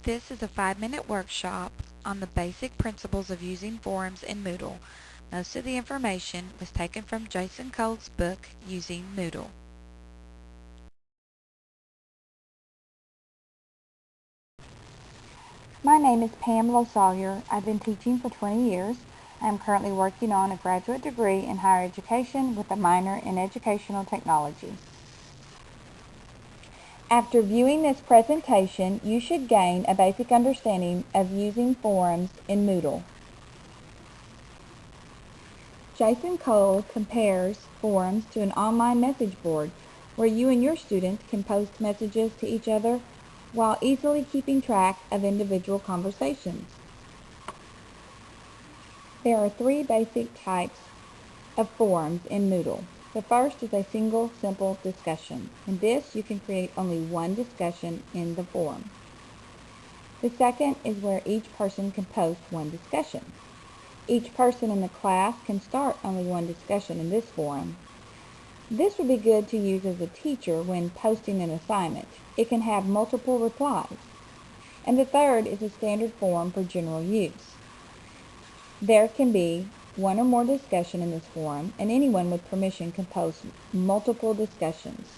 This is a 5-minute workshop on the basic principles of using forums in Moodle. Most of the information was taken from Jason Cole's book, Using Moodle. My name is Pamela Sawyer. I've been teaching for 20 years. I am currently working on a graduate degree in higher education with a minor in educational technology. After viewing this presentation, you should gain a basic understanding of using forums in Moodle. Jason Cole compares forums to an online message board where you and your students can post messages to each other while easily keeping track of individual conversations. There are 3 basic types of forums in Moodle. The first is a single, simple discussion. In this, you can create only one discussion in the forum. The second is where each person can post one discussion. Each person in the class can start only one discussion in this forum. This would be good to use as a teacher when posting an assignment. It can have multiple replies. And the third is a standard forum for general use. There can be one or more discussion in this forum, and anyone with permission can post multiple discussions.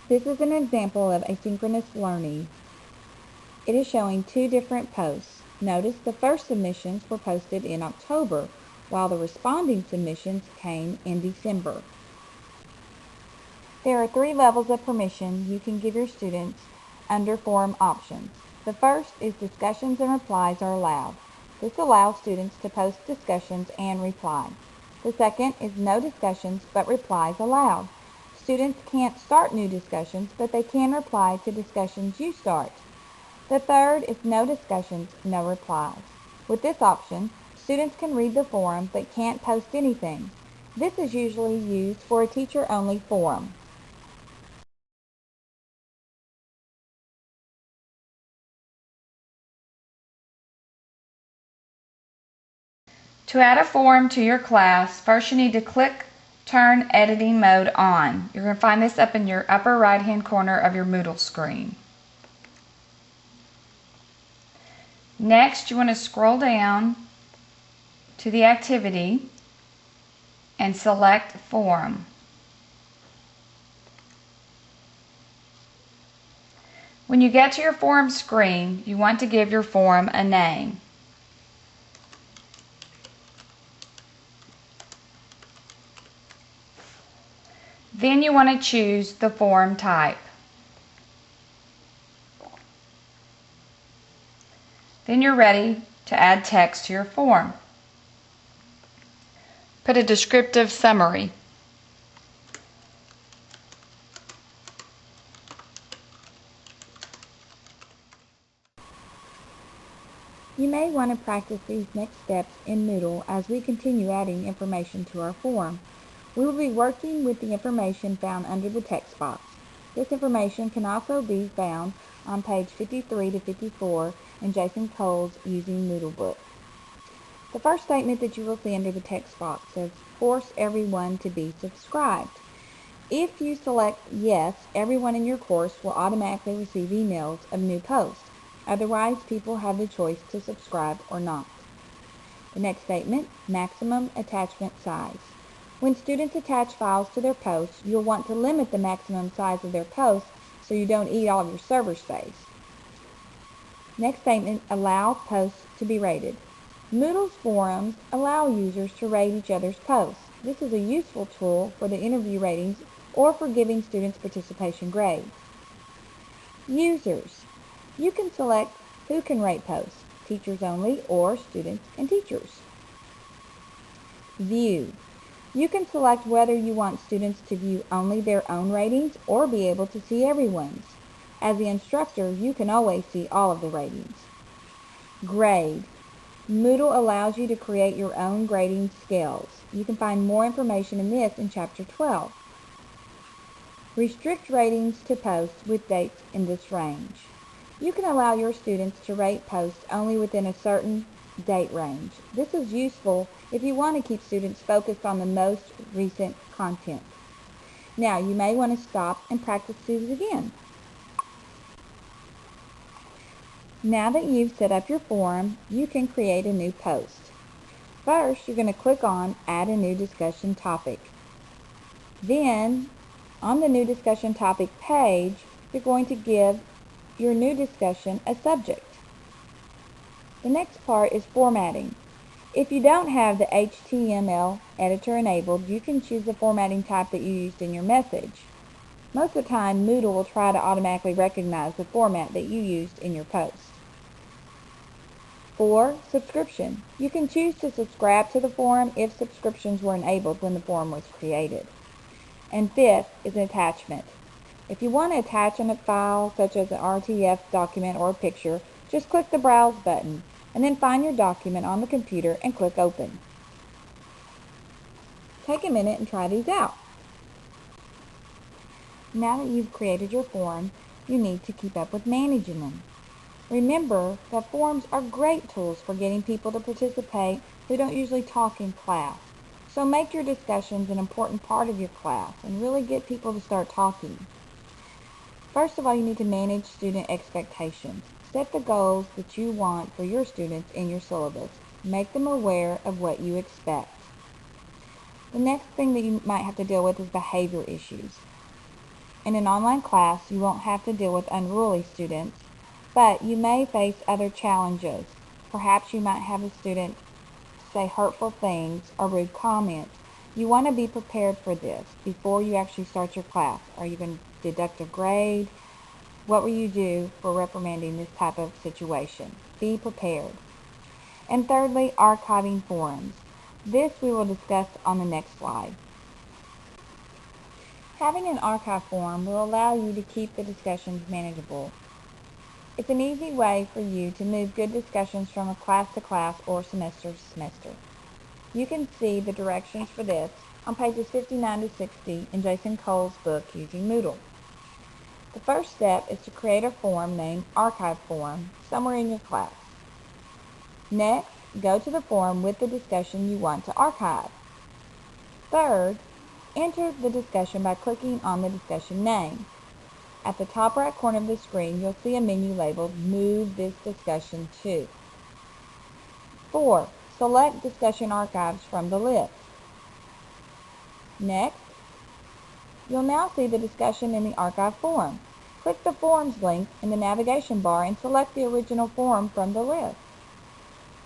This is an example of asynchronous learning. It is showing 2 different posts. Notice the first submissions were posted in October, while the responding submissions came in December. There are 3 levels of permission you can give your students under forum options. The first is discussions and replies are allowed. This allows students to post discussions and reply. The second is no discussions but replies allowed. Students can't start new discussions, but they can reply to discussions you start. The third is no discussions, no replies. With this option, students can read the forum but can't post anything. This is usually used for a teacher-only forum. To add a forum to your class, first you need to click Turn Editing Mode On. You're going to find this up in your upper right-hand corner of your Moodle screen. Next, you want to scroll down to the activity and select Forum. When you get to your forum screen, you want to give your forum a name. Then you want to choose the forum type. Then you're ready to add text to your forum. Put a descriptive summary. You may want to practice these next steps in Moodle as we continue adding information to our forum. We will be working with the information found under the text box. This information can also be found on page 53 to 54 in Jason Cole's Using Moodle book. The first statement that you will see under the text box says, force everyone to be subscribed. If you select yes, everyone in your course will automatically receive emails of new posts. Otherwise, people have the choice to subscribe or not. The next statement, maximum attachment size. When students attach files to their posts, you'll want to limit the maximum size of their posts so you don't eat all of your server space. Next statement, allow posts to be rated. Moodle's forums allow users to rate each other's posts. This is a useful tool for the interview ratings or for giving students participation grades. Users. You can select who can rate posts, teachers only or students and teachers. View. You can select whether you want students to view only their own ratings or be able to see everyone's. As the instructor, you can always see all of the ratings. Grade. Moodle allows you to create your own grading scales. You can find more information in this in Chapter 12. Restrict ratings to posts with dates in this range. You can allow your students to rate posts only within a certain date range. This is useful if you want to keep students focused on the most recent content. Now, you may want to stop and practice these again. Now that you've set up your forum, you can create a new post. First, you're going to click on Add a New Discussion Topic. Then, on the New Discussion Topic page, you're going to give your new discussion a subject. The next part is formatting. If you don't have the HTML editor enabled, you can choose the formatting type that you used in your message. Most of the time, Moodle will try to automatically recognize the format that you used in your post. 4. Subscription. You can choose to subscribe to the forum if subscriptions were enabled when the forum was created. And 5th is an attachment. If you want to attach a file such as an RTF document or a picture, just click the Browse button and then find your document on the computer and click Open. Take a minute and try these out. Now that you've created your forum, you need to keep up with managing them. Remember that forums are great tools for getting people to participate who don't usually talk in class. So make your discussions an important part of your class and really get people to start talking. First of all, you need to manage student expectations. Set the goals that you want for your students in your syllabus. Make them aware of what you expect. The next thing that you might have to deal with is behavior issues. In an online class, you won't have to deal with unruly students, but you may face other challenges. Perhaps you might have a student say hurtful things or rude comments. You want to be prepared for this before you actually start your class. Are you going to deduct a grade? What will you do for reprimanding this type of situation? Be prepared. And thirdly, archiving forums. This we will discuss on the next slide. Having an archive forum will allow you to keep the discussions manageable. It's an easy way for you to move good discussions from a class to class or semester to semester. You can see the directions for this on pages 59 to 60 in Jason Cole's book, Using Moodle. The first step is to create a forum named Archive Forum somewhere in your class. Next, go to the forum with the discussion you want to archive. Third, enter the discussion by clicking on the discussion name. At the top right corner of the screen, you'll see a menu labeled Move this discussion to. 4. Select discussion archives from the list. Next, you'll now see the discussion in the archive forum. Click the Forums link in the navigation bar and select the original forum from the list.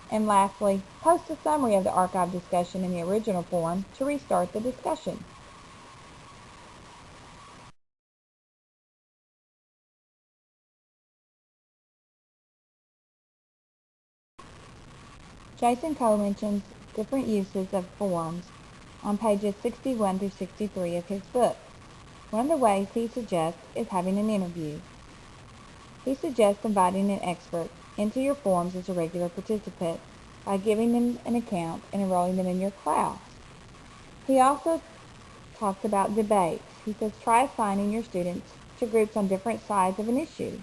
And lastly, post a summary of the archive discussion in the original forum to restart the discussion. Jason Cole mentions different uses of forums on pages 61 through 63 of his book. One of the ways he suggests is having an interview. He suggests inviting an expert into your forums as a regular participant by giving them an account and enrolling them in your class. He also talks about debates. He says try assigning your students to groups on different sides of an issue.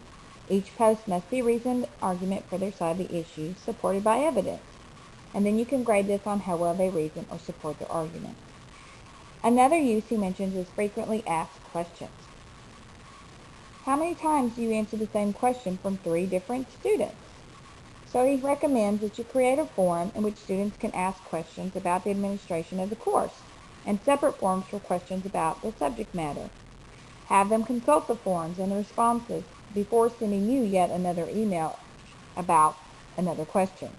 Each post must be a reasoned argument for their side of the issue, supported by evidence. And then you can grade this on how well they reason or support their argument. Another use he mentions is frequently asked questions. How many times do you answer the same question from 3 different students? So he recommends that you create a forum in which students can ask questions about the administration of the course, and separate forums for questions about the subject matter. Have them consult the forums and the responses before sending you yet another email about another question.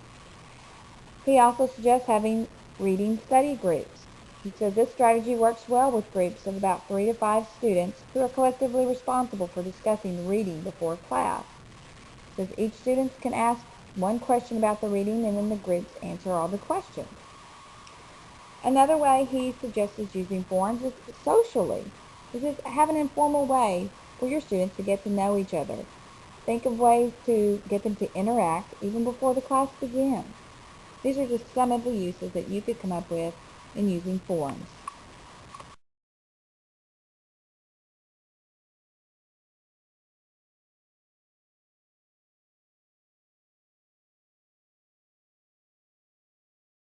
He also suggests having reading study groups. He says this strategy works well with groups of about 3 to 5 students who are collectively responsible for discussing reading before class. He says each student can ask one question about the reading and then the groups answer all the questions. Another way he suggests is using forums is socially. He says have an informal way for your students to get to know each other. Think of ways to get them to interact even before the class begins. These are just some of the uses that you could come up with in using forums.